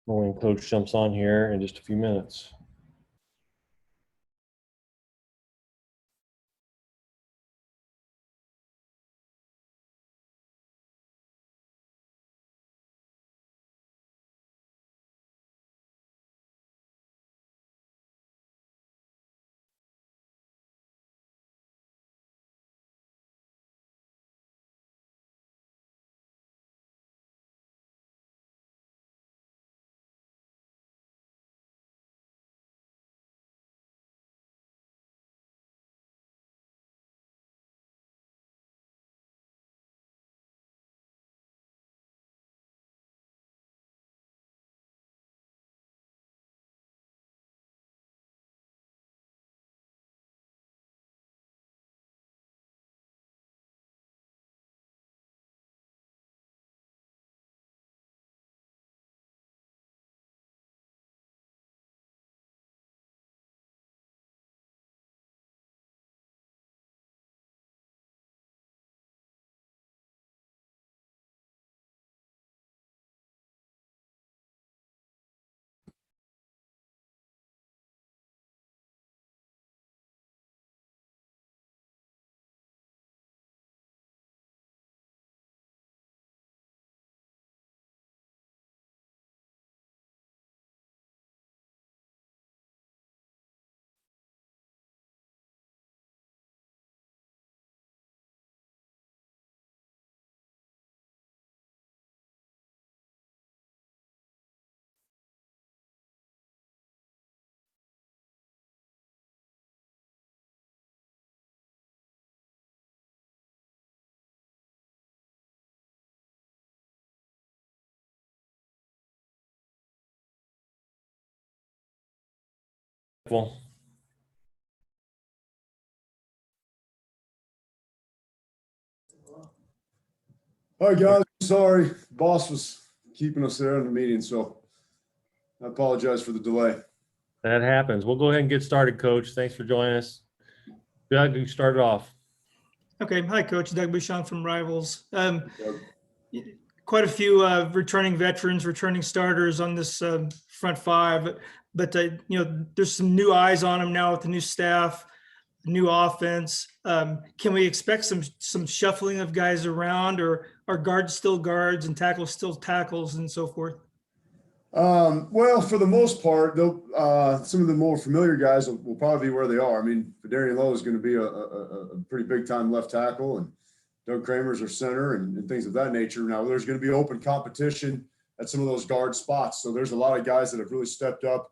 When Coach jumps on here in just a few minutes. Well, All right, guys. Sorry, boss was keeping us there in the meeting, so I apologize for the delay. that happens. We'll go ahead and get started, Coach. Thanks for joining us. Doug, you start it off. Okay. Hi, Coach. Doug Bouchon from Rivals. Doug. Quite a few returning veterans, returning starters on this front five, but there's some new eyes on them now with the new staff, new offense. Can we expect some shuffling of guys around, or are guards still guards and tackles still tackles and so forth? Well, for the most part, some of the more familiar guys will probably be where they are. I mean, Fadarian Lowe is going to be a pretty big time left tackle, and Doug Kramer's our center and things of that nature. Now, there's going to be open competition at some of those guard spots. So there's a lot of guys that have really stepped up.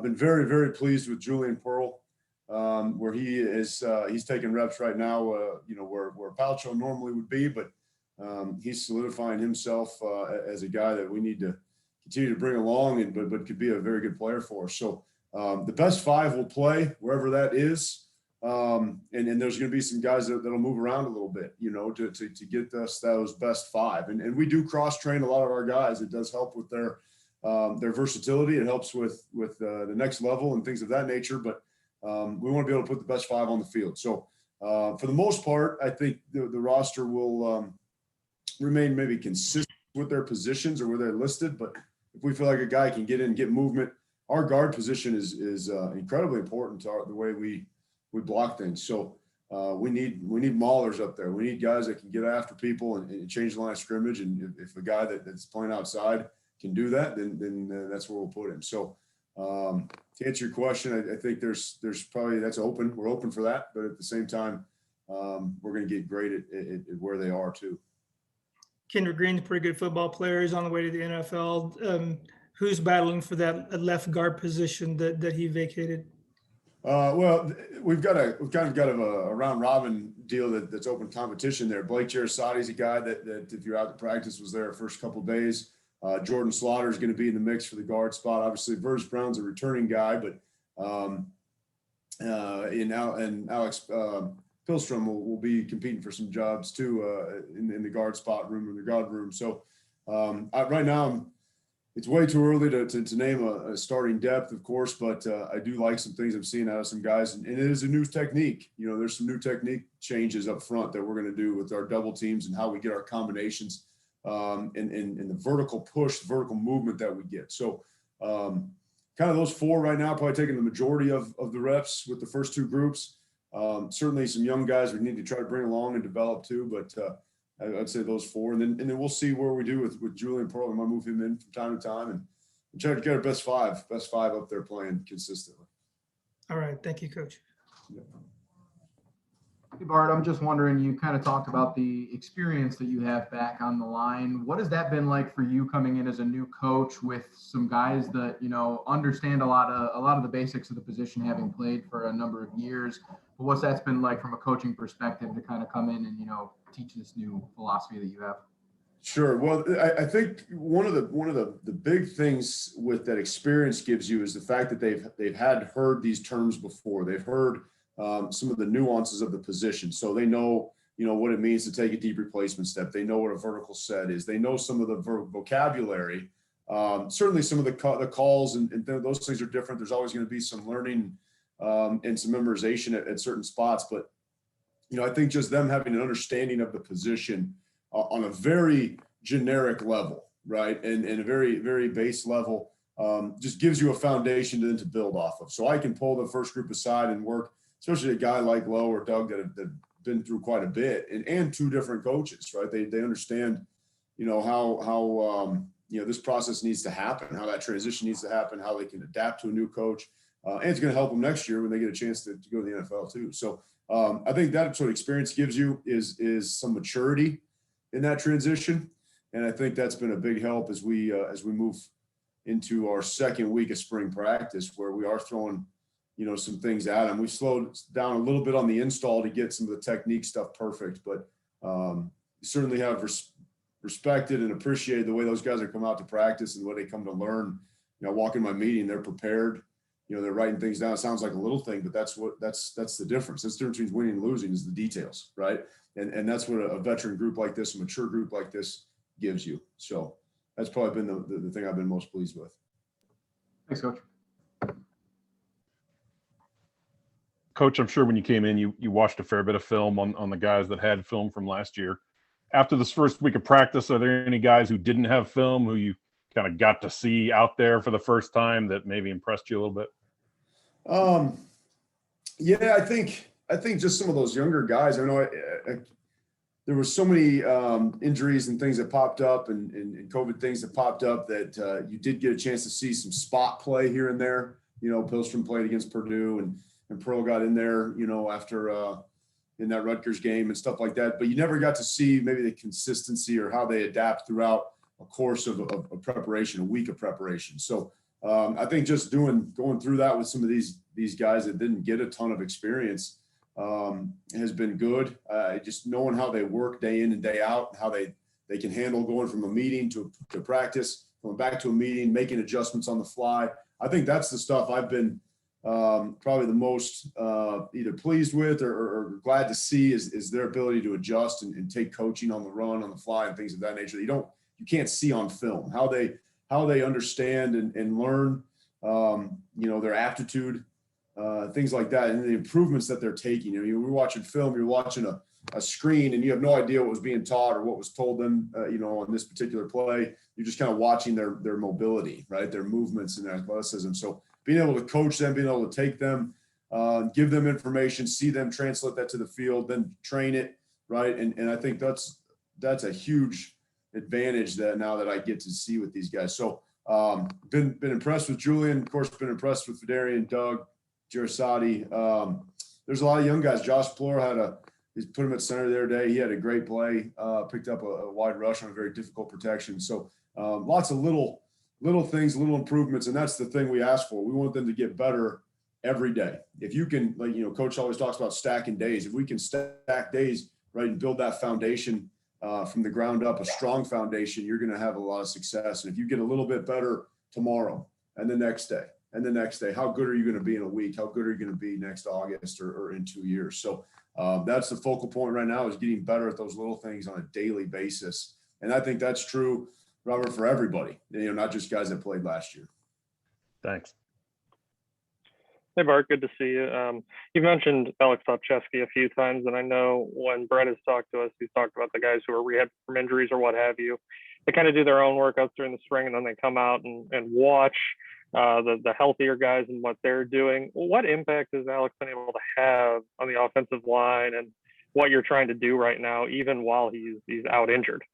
Been very, very pleased with Julian Pearl, where he is. He's taking reps right now, where Palcho normally would be, but he's solidifying himself as a guy that we need to continue to bring along, but could be a very good player for us. So the best five will play wherever that is. And there's going to be some guys that'll move around a little bit, to get us those best five. And we do cross train a lot of our guys. It does help with their versatility. It helps with the next level and things of that nature. But we want to be able to put the best five on the field. So for the most part, I think the roster will remain maybe consistent with their positions or where they're listed. But if we feel like a guy can get in, get movement, our guard position is incredibly important to the way we block things. So we need maulers up there. We need guys that can get after people and change the line of scrimmage. And if a guy that's playing outside can do that, then that's where we'll put him. So to answer your question, I think there's probably that's open. We're open for that, but at the same time, we're going to get great at where they are too. Kendrick Green's a pretty good football player. He's on the way to the NFL. Who's battling for that left guard position that he vacated? Well, we've kind of got a round robin deal that's open competition there. Blake Jarosati's a guy that if you're out to practice was there first couple of days. Jordan Slaughter is going to be in the mix for the guard spot. Obviously, Verge Brown's a returning guy, but and Alex Palczewski will be competing for some jobs too in the guard spot room or the guard room. So right now it's way too early to name a starting depth, of course, but I do like some things I've seen out of some guys, and it is a new technique. There's some new technique changes up front that we're going to do with our double teams and how we get our combinations and the vertical push, the vertical movement that we get. So kind of those four right now, probably taking the majority of the reps with the first two groups. Certainly some young guys we need to try to bring along and develop too, but I'd say those four, and then we'll see where we do with Julian Pearl. We might move him in from time to time and try to get our best five up there playing consistently. All right. Thank you, Coach. Yeah. Hey, Bart, I'm just wondering, you kind of talked about the experience that you have back on the line. What has that been like for you coming in as a new coach with some guys that, you know, understand a lot of the basics of the position, having played for a number of years? But what's that been like from a coaching perspective to kind of come in and, you know, teach this new philosophy that you have? Sure. Well, I think one of the big things with that experience gives you is the fact that they've heard these terms before. They've heard some of the nuances of the position. So they know, you know, what it means to take a deep replacement step. They know what a vertical set is. They know some of the vocabulary. Certainly some of the calls and those things are different. There's always going to be some learning and some memorization at certain spots. But, you know, I think just them having an understanding of the position on a very generic level, right? And a very, very base level just gives you a foundation to build off of. So I can pull the first group aside and work, especially a guy like Lowe or Doug that have been through quite a bit, and two different coaches, right? They understand, you know, how you know, this process needs to happen, how that transition needs to happen, how they can adapt to a new coach. And it's going to help them next year when they get a chance to go to the NFL too. So I think that sort of experience gives you is some maturity in that transition. And I think that's been a big help as we move into our second week of spring practice, where we are throwing, you know, some things at them. We slowed down a little bit on the install to get some of the technique stuff perfect, but certainly have respected and appreciated the way those guys are come out to practice and what they come to learn. You know, I walk in my meeting, they're prepared. You know, they're writing things down. It sounds like a little thing, but that's the difference. That's the difference between winning and losing is the details, right? And that's what a veteran group like this, a mature group like this gives you. So that's probably been the thing I've been most pleased with. Thanks, Coach. Coach, I'm sure when you came in, you watched a fair bit of film on the guys that had film from last year. After this first week of practice, are there any guys who didn't have film who you kind of got to see out there for the first time that maybe impressed you a little bit? Yeah, I think just some of those younger guys. I know there were so many injuries and things that popped up and COVID things that popped up that you did get a chance to see some spot play here and there. You know, Pilstrom played against Purdue and Pearl got in there, you know, after in that Rutgers game and stuff like that. But you never got to see maybe the consistency or how they adapt throughout a course of preparation, a week of preparation. So I think just going through that with some of these guys that didn't get a ton of experience has been good. Just knowing how they work day in and day out, how they can handle going from a meeting to practice, going back to a meeting, making adjustments on the fly. I think that's the stuff I've been probably the most either pleased with or glad to see is their ability to adjust and take coaching on the run, on the fly, and things of that nature that you can't see on film. How they understand and learn, you know, their aptitude, things like that, and the improvements that they're taking. You know, you're watching film, you're watching a screen, and you have no idea what was being taught or what was told them, you know, on this particular play. You're just kind of watching their mobility, right, their movements and their athleticism. So being able to coach them, being able to take them, give them information, see them translate that to the field, then train it, right, and I think that's a huge advantage that now that I get to see with these guys. So been impressed with Julian, of course, been impressed with Fidarian, Doug, Jarasati. There's a lot of young guys. Josh Plor he's put him at center the other day. He had a great play, picked up a wide rush on a very difficult protection. So lots of little things, little improvements. And that's the thing we ask for. We want them to get better every day. If you can, like, you know, Coach always talks about stacking days. If we can stack days, right, and build that foundation from the ground up, a strong foundation, you're going to have a lot of success. And if you get a little bit better tomorrow and the next day and the next day, how good are you going to be in a week? How good are you going to be next August or in 2 years? So that's the focal point right now, is getting better at those little things on a daily basis. And I think that's true, Robert, for everybody, you know, not just guys that played last year. Thanks. Hey, Bart, good to see you. You've mentioned Alex Palczewski a few times, and I know when Brett has talked to us, he's talked about the guys who are rehab from injuries or what have you. They kind of do their own workouts during the spring, and then they come out and watch the healthier guys and what they're doing. What impact has Alex been able to have on the offensive line and what you're trying to do right now, even while he's out injured?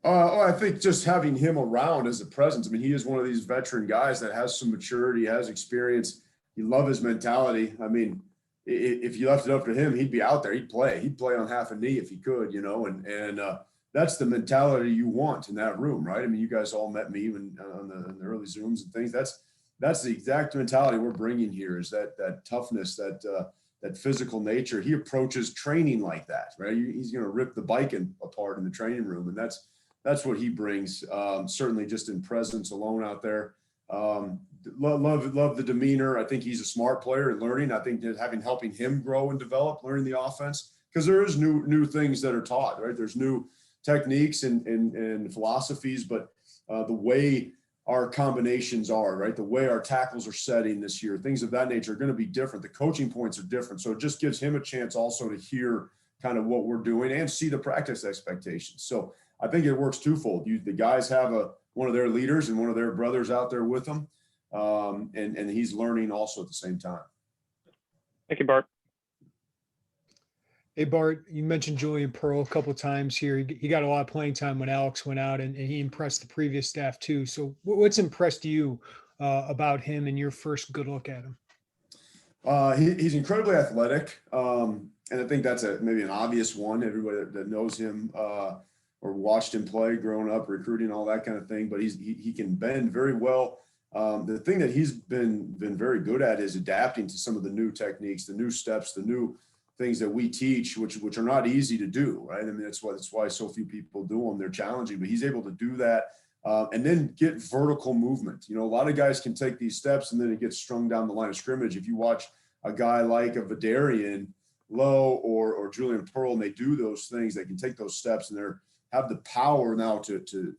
I think just having him around as a presence. I mean, he is one of these veteran guys that has some maturity, has experience. You love his mentality. I mean, if you left it up to him, he'd be out there. He'd play. He'd play on half a knee if he could, you know. And that's the mentality you want in that room, right? I mean, you guys all met me when on the early Zooms and things. That's the exact mentality we're bringing here. Is that toughness, that physical nature. He approaches training like that, right? He's going to rip the bike apart in the training room, and that's what he brings. Certainly, just in presence alone out there. Love the demeanor. I think he's a smart player and learning. I think that helping him grow and develop, learning the offense, because there is new things that are taught, right? There's new techniques and philosophies, but the way our combinations are, right? The way our tackles are setting this year, things of that nature are going to be different. The coaching points are different. So it just gives him a chance also to hear kind of what we're doing and see the practice expectations. So I think it works twofold. The guys have one of their leaders and one of their brothers out there with them. And he's learning also at the same time. Thank you, Bart. Hey, Bart, you mentioned Julian Pearl a couple of times here. He got a lot of playing time when Alex went out, and he impressed the previous staff too. So what's impressed you about him and your first good look at him? He's incredibly athletic. And I think that's maybe an obvious one. Everybody that knows him or watched him play growing up, recruiting, all that kind of thing. But he can bend very well. The thing that he's been very good at is adapting to some of the new techniques, the new steps, the new things that we teach, which are not easy to do, right? I mean, that's why so few people do them. They're challenging, but he's able to do that and then get vertical movement. You know, a lot of guys can take these steps and then it gets strung down the line of scrimmage. If you watch a guy like a Vidarian Lowe or Julian Pearl, and they do those things, they can take those steps and have the power now to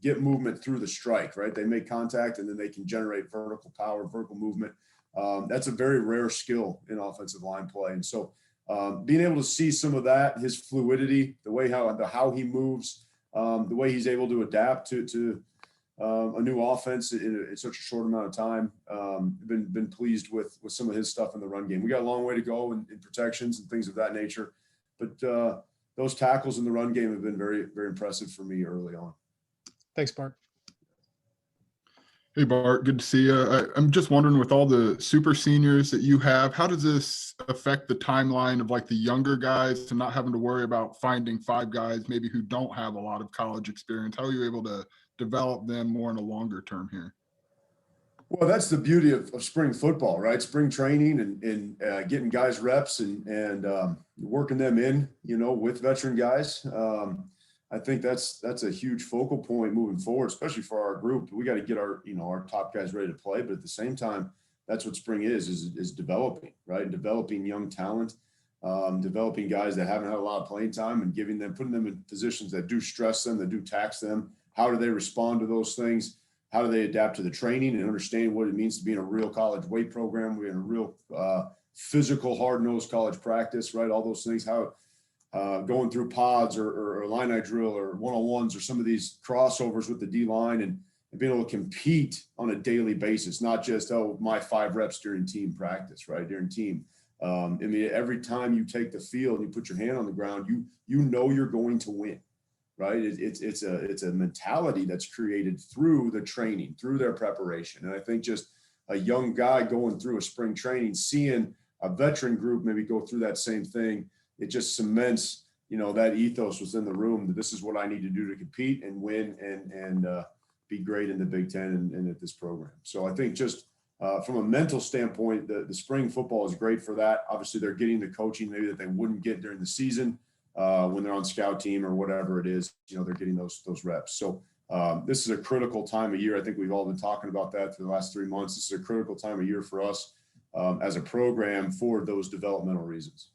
get movement through the strike, right? They make contact and then they can generate vertical power, vertical movement. That's a very rare skill in offensive line play. And so being able to see some of that, his fluidity, the way how he moves, the way he's able to adapt to a new offense in such a short amount of time, been pleased with some of his stuff in the run game. We got a long way to go in protections and things of that nature, but those tackles in the run game have been very, very impressive for me early on. Thanks, Bart. Hey, Bart, good to see you. I'm just wondering, with all the super seniors that you have, how does this affect the timeline of like the younger guys to not having to worry about finding 5 guys maybe who don't have a lot of college experience? How are you able to develop them more in a longer term here? Well, that's the beauty of spring football, right? Spring training and getting guys reps and working them in, you know, with veteran guys. I think that's a huge focal point moving forward, especially for our group. We got to get our top guys ready to play, but at the same time, that's what spring is developing, right? Developing young talent, developing guys that haven't had a lot of playing time and putting them in positions that do stress them, that do tax them. How do they respond to those things? How do they adapt to the training and understand what it means to be in a real college weight program? We're in a real physical, hard-nosed college practice, right? All those things, how going through pods or Illini drill or one-on-ones or some of these crossovers with the D-line and being able to compete on a daily basis, not just, my 5 reps during team practice, right? During team. I mean, every time you take the field and you put your hand on the ground, you know you're going to win, right? It's a mentality that's created through the training, through their preparation. And I think just a young guy going through a spring training, seeing a veteran group maybe go through that same thing, it just cements, that ethos within the room that this is what I need to do to compete and win and be great in the Big Ten and at this program. So I think just from a mental standpoint, the spring football is great for that. Obviously, they're getting the coaching maybe that they wouldn't get during the season when they're on scout team or whatever it is. They're getting those reps. So this is a critical time of year. I think we've all been talking about that for the last 3 months. This is a critical time of year for us as a program for those developmental reasons.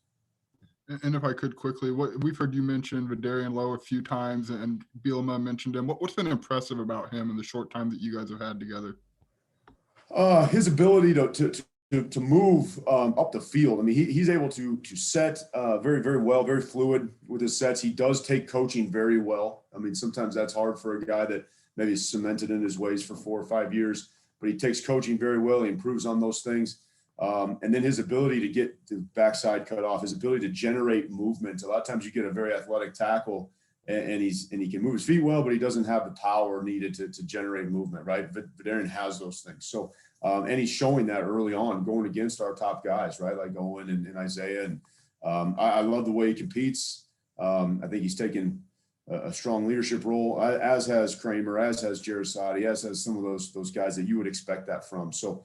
And if I could quickly, we've heard you mention Vidarian Lowe a few times, and Bielema mentioned him. What's been impressive about him in the short time that you guys have had together? His ability to move up the field. I mean, he's able to set very, very well, very fluid with his sets. He does take coaching very well. I mean, sometimes that's hard for a guy that maybe is cemented in his ways for 4 or 5 years, but he takes coaching very well. He improves on those things. And then his ability to get the backside cut off, his ability to generate movement. A lot of times you get a very athletic tackle and he can move his feet well, but he doesn't have the power needed to generate movement, right? Vidarian has those things. So, and he's showing that early on, going against our top guys, right? Like Owen and Isaiah. And I love the way he competes. I think he's taken a strong leadership role, as has Kramer, as has Jarasati, as has some of those guys that you would expect that from. So,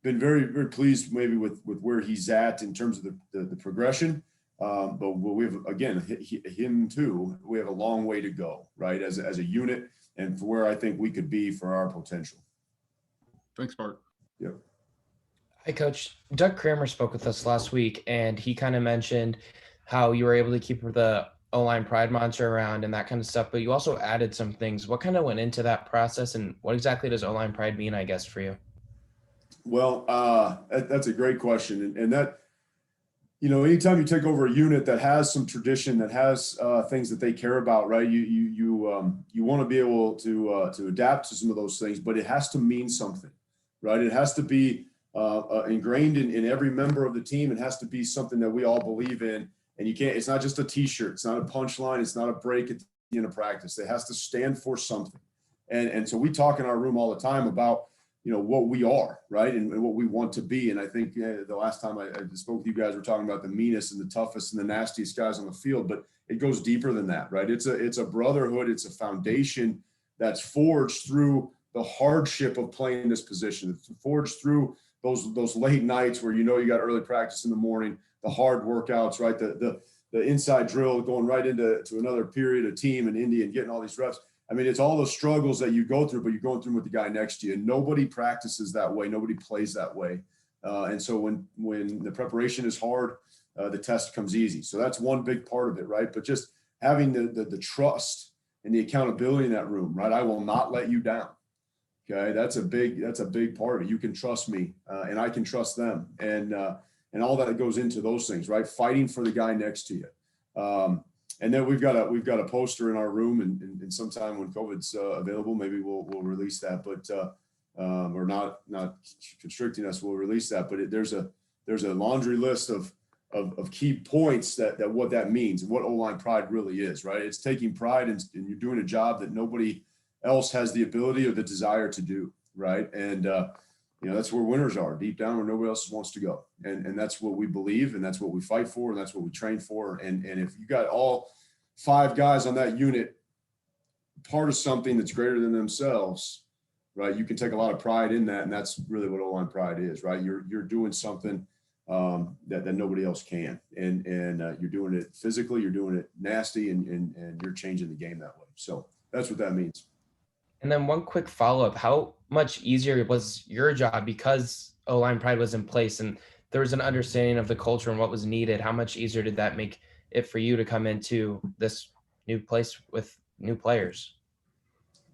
been very, very pleased maybe with where he's at in terms of the progression. But we have, again, him too, we have a long way to go, right? As a unit and for where I think we could be for our potential. Thanks, Bart. Yep. Hi, Coach. Doug Kramer spoke with us last week, and he kind of mentioned how you were able to keep the O-line pride monster around and that kind of stuff, but you also added some things. What kind of went into that process, and what exactly does O-line pride mean, I guess, for you? Well, that's a great question. And that, you know, anytime you take over a unit that has some tradition, that has things that they care about, right? You want to be able to adapt to some of those things, but it has to mean something, right? It has to be ingrained in every member of the team. It has to be something that we all believe in. And you can't, it's not just a t-shirt. It's not a punchline. It's not a break at the end of practice. It has to stand for something. And so we talk in our room all the time about, you know, what we are, right? And what we want to be. And I think the last time I spoke with you guys, we're talking about the meanest and the toughest and the nastiest guys on the field, but it goes deeper than that, right? It's a brotherhood. It's a foundation that's forged through the hardship of playing this position. It's forged through those late nights where, you know, you got early practice in the morning, the hard workouts, right? The inside drill going right into another period of team in Indy and getting all these reps. I mean, it's all those struggles that you go through, but you're going through with the guy next to you. And nobody practices that way. Nobody plays that way. And so when the preparation is hard, the test comes easy. So that's one big part of it, right? But just having the trust and the accountability in that room, right? I will not let you down. Okay, that's a big part of it. You can trust me, and I can trust them, and all that goes into those things, right? Fighting for the guy next to you. And then we've got a poster in our room, and sometime when COVID's available, maybe we'll release that. But or not constricting us, we'll release that. But there's a laundry list of key points that what that means and what O-line pride really is, right? It's taking pride and you're doing a job that nobody else has the ability or the desire to do, right? And you know, that's where winners are, deep down where nobody else wants to go. And that's what we believe, and that's what we fight for, and that's what we train for. And if you got all 5 guys on that unit part of something that's greater than themselves, right, you can take a lot of pride in that. And that's really what O-line pride is, right? You're doing something that nobody else can. And you're doing it physically, you're doing it nasty, and you're changing the game that way. So that's what that means. And then one quick follow-up, how much easier was your job because O-line pride was in place and there was an understanding of the culture and what was needed? How much easier did that make it for you to come into this new place with new players?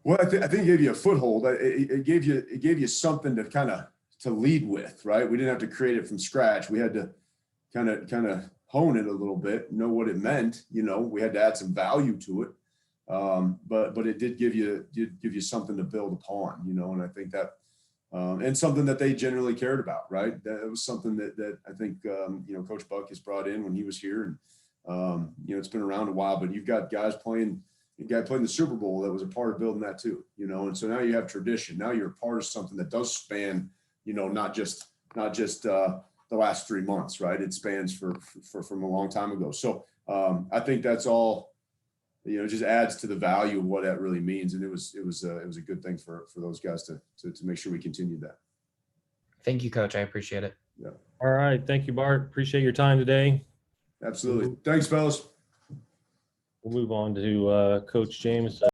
Well, I think it gave you a foothold. It gave you something to kind of to lead with, right? We didn't have to create it from scratch. We had to kind of hone it a little bit, know what it meant. You know, we had to add some value to it. But it did give you something to build upon, you know, and I think that, and something that they generally cared about, right? That was something that I think, you know, Coach Buck has brought in when he was here, and, you know, it's been around a while, but you've got guys playing, a guy playing the Super Bowl that was a part of building that too, you know, and so now you have tradition. Now you're a part of something that does span, you know, not just the last 3 months, right? It spans from a long time ago. So I think that's all, you know, just adds to the value of what that really means. And it was a good thing for those guys to make sure we continued that. Thank you, Coach. I appreciate it. Yeah. All right. Thank you, Bart. Appreciate your time today. Absolutely. Thanks, fellas. We'll move on to Coach James.